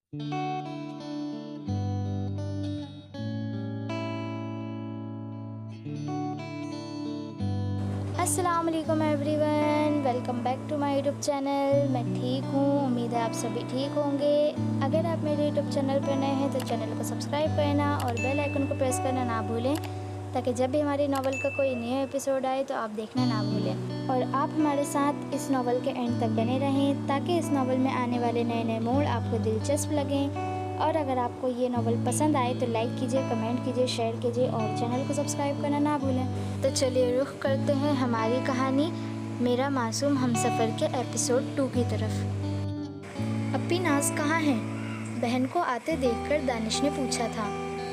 अस्सलाम वालेकुम everyone, welcome back to my YouTube channel. मैं ठीक हूँ, उम्मीद है आप सभी ठीक होंगे। अगर आप मेरे यूट्यूब चैनल पर नए हैं तो चैनल को सब्सक्राइब करना और बेल आइकन को प्रेस करना ना भूलें, ताकि जब भी हमारे नावल का कोई नया एपिसोड आए तो आप देखना ना भूलें। और आप हमारे साथ इस नावल के एंड तक बने रहें, ताकि इस नावल में आने वाले नए नए मोड़ आपको दिलचस्प लगें। और अगर आपको ये नावल पसंद आए तो लाइक कीजिए, कमेंट कीजिए, शेयर कीजिए और चैनल को सब्सक्राइब करना ना भूलें। तो चलिए रुख करते हैं हमारी कहानी मेरा मासूम हमसफ़र के एपिसोड 2 की तरफ। अप्पी नाज कहाँ है? बहन को आते देखकर दानिश ने पूछा था।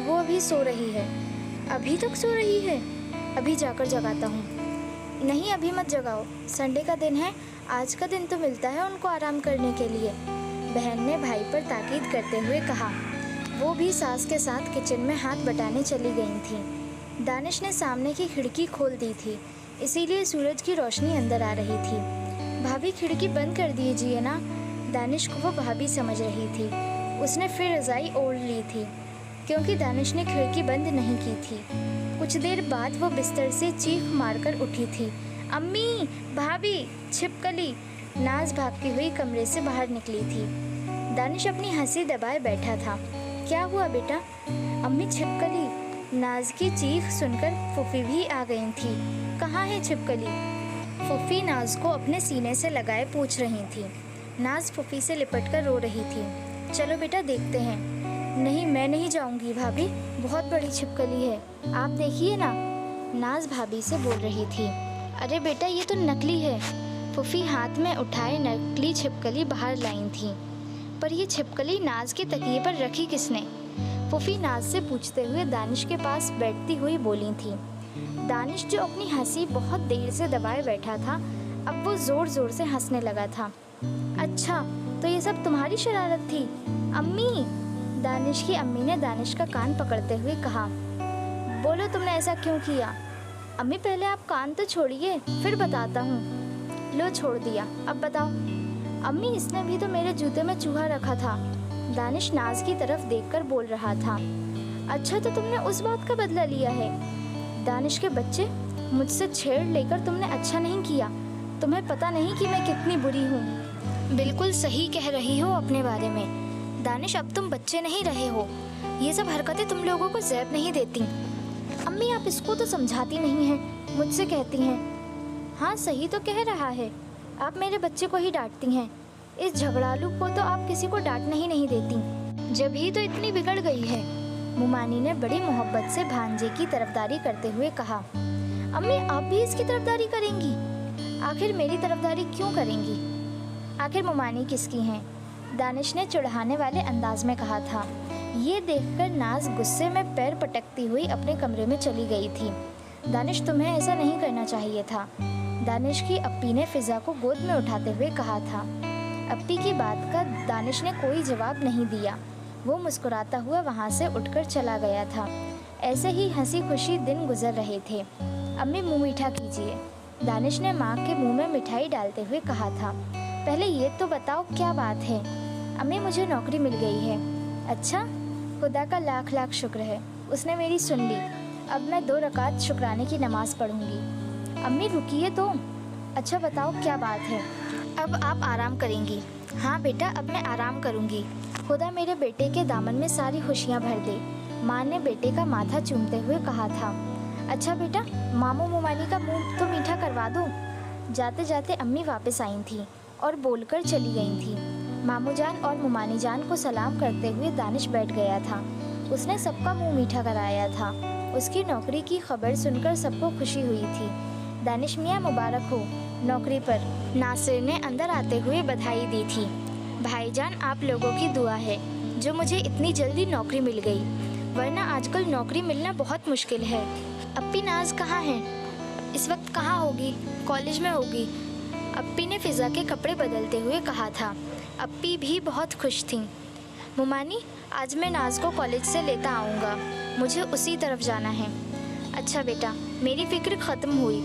वो अभी सो रही है। अभी तक सो रही है? अभी जाकर जगाता हूँ। नहीं, अभी मत जगाओ, संडे का दिन है, आज का दिन तो मिलता है उनको आराम करने के लिए, बहन ने भाई पर ताकीद करते हुए कहा। वो भी सास के साथ किचन में हाथ बटाने चली गई थी। दानिश ने सामने की खिड़की खोल दी थी, इसीलिए सूरज की रोशनी अंदर आ रही थी। भाभी खिड़की बंद कर दीजिए ना। दानिश को वो भाभी समझ रही थी। उसने फिर रज़ाई ओढ़ ली थी, क्योंकि दानिश ने खिड़की बंद नहीं की थी। कुछ देर बाद वो बिस्तर से चीख मारकर उठी थी। अम्मी, भाभी, छिपकली। नाज भागती हुई कमरे से बाहर निकली थी। दानिश अपनी हंसी दबाए बैठा था। क्या हुआ बेटा? अम्मी, छिपकली। नाज की चीख सुनकर फूफी भी आ गई थी। कहाँ है छिपकली? फूफी नाज को अपने सीने से लगाए पूछ रही थी। नाज फूफी से लिपट कर रो रही थी। चलो बेटा देखते हैं। नहीं, मैं नहीं जाऊंगी भाभी, बहुत बड़ी छिपकली है, आप देखिए ना, नाज भाभी से बोल रही थी। अरे बेटा, ये तो नकली है। फूफी हाथ में उठाए नकली छिपकली बाहर लाई थी। पर ये छिपकली नाज के तकिए पर रखी किसने? फूफी नाज से पूछते हुए दानिश के पास बैठती हुई बोली थी। दानिश, जो अपनी हंसी बहुत देर से दबाए बैठा था, अब वो ज़ोर ज़ोर से हंसने लगा था। अच्छा, तो ये सब तुम्हारी शरारत थी? अम्मी, दानिश की अम्मी ने दानिश का कान पकड़ते हुए कहा। बोलो, तुमने ऐसा क्यों किया? अम्मी, पहले आप कान तो छोड़िए, फिर बताता हूँ। लो, छोड़ दिया, अब बताओ। अम्मी, इसने भी तो मेरे जूते में चूहा रखा था। दानिश नाज की तरफ देखकर बोल रहा था। अच्छा, तो तुमने उस बात का बदला लिया है? दानिश के बच्चे, मुझसे छेड़ लेकर तुमने अच्छा नहीं किया। तुम्हें पता नहीं कि मैं कितनी बुरी हूँ। बिल्कुल सही कह रही हो अपने बारे में दानिश, अब तुम बच्चे नहीं रहे हो। ये सब हरकतें तुम लोगों को ज़ैब नहीं देती। अम्मी, आप इसको तो समझाती नहीं हैं, मुझसे कहती हैं। हाँ, सही तो कह रहा है, आप मेरे बच्चे को ही डांटती हैं। इस झगड़ालू को तो आप किसी को डांटने ही नहीं देती, जब ही तो इतनी बिगड़ गई है। मुमानी ने बड़ी मोहब्बत से भांजे की तरफदारी करते हुए कहा। अम्मी, आप भी इसकी तरफदारी करेंगी? आखिर मेरी तरफदारी क्यों करेंगी? आखिर मुमानी किसकी हैं? दानिश ने चिढ़ाने वाले अंदाज में कहा था। ये देखकर नाज गुस्से में पैर पटकती हुई अपने कमरे में चली गई थी। दानिश, तुम्हें ऐसा नहीं करना चाहिए था, दानिश की अप्पी ने फिजा को गोद में उठाते हुए कहा था। अप्पी की बात का दानिश ने कोई जवाब नहीं दिया। वो मुस्कुराता हुआ वहाँ से उठकर चला गया था। ऐसे ही हंसी खुशी दिन गुजर रहे थे। अम्मी, मुँह मीठा कीजिए, दानिश ने माँ के मुँह में मिठाई डालते हुए कहा था। पहले ये तो बताओ क्या बात है? अम्मी, मुझे नौकरी मिल गई है। अच्छा, खुदा का लाख लाख शुक्र है, उसने मेरी सुन ली। अब मैं 2 रकात शुक्राने की नमाज पढ़ूंगी। अम्मी, रुकिए तो। अच्छा बताओ क्या बात है? अब आप आराम करेंगी? हाँ बेटा, अब मैं आराम करूंगी। खुदा मेरे बेटे के दामन में सारी खुशियाँ भर दे, माँ ने बेटे का माथा चूमते हुए कहा था। अच्छा बेटा, मामू मुमानी का मुँह तो मीठा करवा दो। जाते जाते अम्मी वापस आई थी और बोलकर चली गई थी। मामू जान और मुमानी जान को सलाम करते हुए दानिश बैठ गया था। उसने सबका मुंह मीठा कराया था। उसकी नौकरी की खबर सुनकर सबको खुशी हुई थी। दानिश मियाँ, मुबारक हो नौकरी पर, नासिर ने अंदर आते हुए बधाई दी थी। भाईजान, आप लोगों की दुआ है जो मुझे इतनी जल्दी नौकरी मिल गई, वरना आजकल नौकरी मिलना बहुत मुश्किल है। अप्पी नाज कहाँ है? इस वक्त कहाँ होगी? कॉलेज में होगी, अप्पी ने फिजा के कपड़े बदलते हुए कहा था। अप्पी भी बहुत खुश थीं। मुमानी, आज मैं नाज को कॉलेज से लेता आऊँगा, मुझे उसी तरफ जाना है। अच्छा बेटा, मेरी फ़िक्र ख़त्म हुई,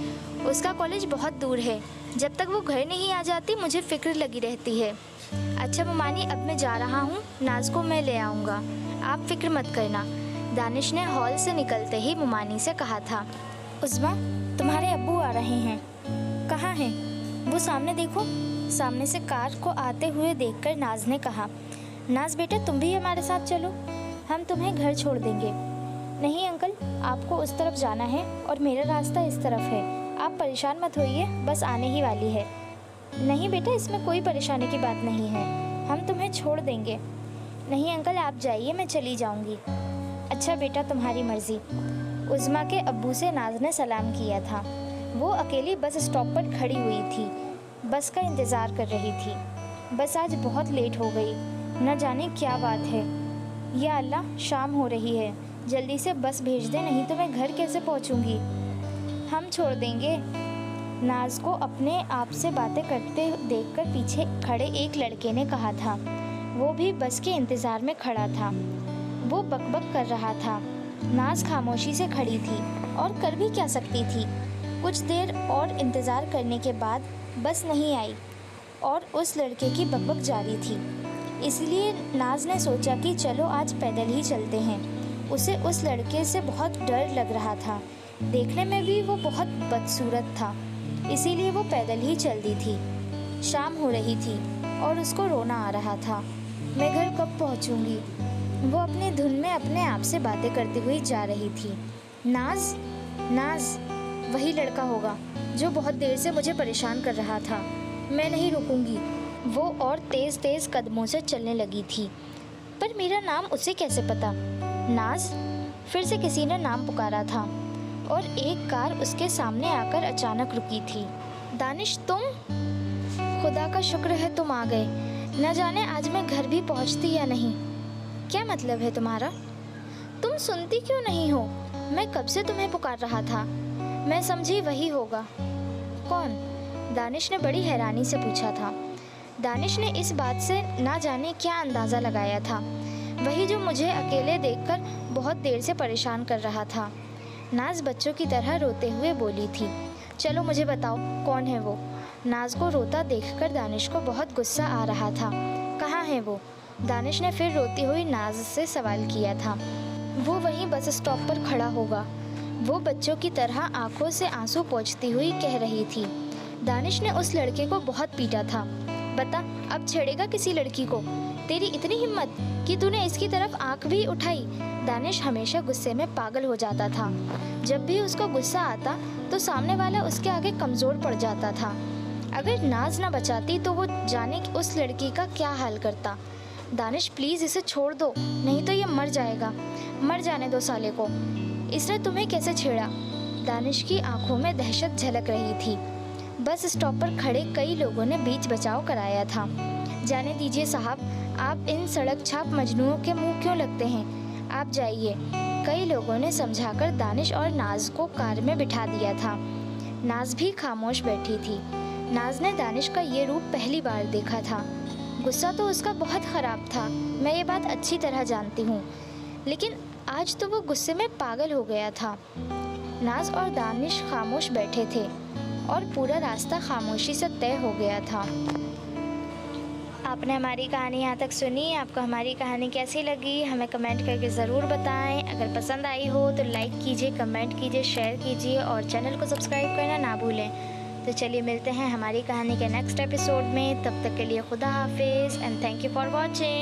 उसका कॉलेज बहुत दूर है, जब तक वो घर नहीं आ जाती मुझे फ़िक्र लगी रहती है। अच्छा मुमानी, अब मैं जा रहा हूँ, नाज को मैं ले आऊँगा, आप फ़िक्र मत करना। दानिश ने हॉल से निकलते ही मुमानी से कहा था। उज़्मा, तुम्हारे अब्बू आ रहे हैं। कहाँ हैं? वो सामने देखो। सामने से कार को आते हुए देखकर नाज ने कहा। नाज बेटा, तुम भी हमारे साथ चलो, हम तुम्हें घर छोड़ देंगे। नहीं अंकल, आपको उस तरफ जाना है और मेरा रास्ता इस तरफ है, आप परेशान मत होइए, बस आने ही वाली है। नहीं बेटा, इसमें कोई परेशानी की बात नहीं है, हम तुम्हें छोड़ देंगे। नहीं अंकल, आप जाइए, मैं चली जाऊंगी। अच्छा बेटा, तुम्हारी मर्जी। उज़्मा के अब्बू से नाज ने सलाम किया था। वो अकेली बस स्टॉप पर खड़ी हुई थी, बस का इंतज़ार कर रही थी। बस आज बहुत लेट हो गई, न जाने क्या बात है। या अल्लाह, शाम हो रही है, जल्दी से बस भेज दे, नहीं तो मैं घर कैसे पहुंचूंगी। हम छोड़ देंगे। नाज को अपने आप से बातें करते देखकर पीछे खड़े एक लड़के ने कहा था। वो भी बस के इंतज़ार में खड़ा था। वो बकबक कर रहा था। नाज खामोशी से खड़ी थी और कर भी क्या सकती थी। कुछ देर और इंतज़ार करने के बाद बस नहीं आई और उस लड़के की बकबक जारी थी। इसलिए नाज ने सोचा कि चलो आज पैदल ही चलते हैं। उसे उस लड़के से बहुत डर लग रहा था, देखने में भी वो बहुत बदसूरत था, इसीलिए वो पैदल ही चल दी थी। शाम हो रही थी और उसको रोना आ रहा था। मैं घर कब पहुंचूंगी? वो अपनी धुन में अपने आप से बातें करती हुई जा रही थी। नाज, नाज, वही लड़का होगा जो बहुत देर से मुझे परेशान कर रहा था। मैं नहीं रुकूंगी। वो और तेज़ तेज़ कदमों से चलने लगी थी। पर मेरा नाम उसे कैसे पता? नाज, फिर से किसी ने नाम पुकारा था और एक कार उसके सामने आकर अचानक रुकी थी। दानिश, तुम? खुदा का शुक्र है तुम आ गए। न जाने आज मैं घर भी पहुंचती या नहीं। क्या मतलब है तुम्हारा? तुम सुनती क्यों नहीं हो? मैं कब से तुम्हें पुकार रहा था। मैं समझी वही होगा। कौन? दानिश ने बड़ी हैरानी से पूछा था। दानिश ने इस बात से ना जाने क्या अंदाज़ा लगाया था। वही जो मुझे अकेले देखकर बहुत देर से परेशान कर रहा था। नाज बच्चों की तरह रोते हुए बोली थी। चलो मुझे बताओ, कौन है वो? नाज को रोता देखकर दानिश को बहुत गुस्सा आ रहा था। कहाँ है वो? दानिश ने फिर रोती हुई नाज से सवाल किया था। वो वहीं बस स्टॉप पर खड़ा होगा, वो बच्चों की तरह आंखों से आंसू पोंछती हुई कह रही थी। दानिश ने उस लड़के को बहुत पीटा था। बता, अब छेड़ेगा किसी लड़की को? तेरी इतनी हिम्मत कि तूने इसकी तरफ आंख भी उठाई। दानिश हमेशा गुस्से में पागल हो जाता था। जब भी उसको गुस्सा आता तो सामने वाला उसके आगे कमज़ोर पड़ जाता था। अगर नाज ना बचाती तो वो जाने कि उस लड़की का क्या हाल करता। दानिश प्लीज़ इसे छोड़ दो, नहीं तो ये मर जाएगा। मर जाने दो साले को। इसने तुम्हें कैसे छेड़ा? दानिश की आंखों में दहशत झलक रही थी। बस स्टॉप पर खड़े कई लोगों ने बीच बचाव कराया था। जाने दीजिए साहब, आप इन सड़क छाप मजनुओं के मुंह क्यों लगते हैं? आप जाइए। कई लोगों ने समझाकर दानिश और नाज को कार में बिठा दिया था। नाज भी खामोश बैठी थी। नाज ने दानिश का ये रूप पहली बार देखा था। गुस्सा तो उसका बहुत ख़राब था, मैं ये बात अच्छी तरह जानती हूँ, लेकिन आज तो वो गुस्से में पागल हो गया था। नाज और दानिश खामोश बैठे थे और पूरा रास्ता खामोशी से तय हो गया था। आपने हमारी कहानी यहाँ तक सुनी। आपको हमारी कहानी कैसी लगी हमें कमेंट करके ज़रूर बताएं। अगर पसंद आई हो तो लाइक कीजिए, कमेंट कीजिए, शेयर कीजिए और चैनल को सब्सक्राइब करना ना भूलें। तो चलिए मिलते हैं हमारी कहानी के नेक्स्ट एपिसोड में। तब तक के लिए खुदा हाफिज़ and thank you for watching.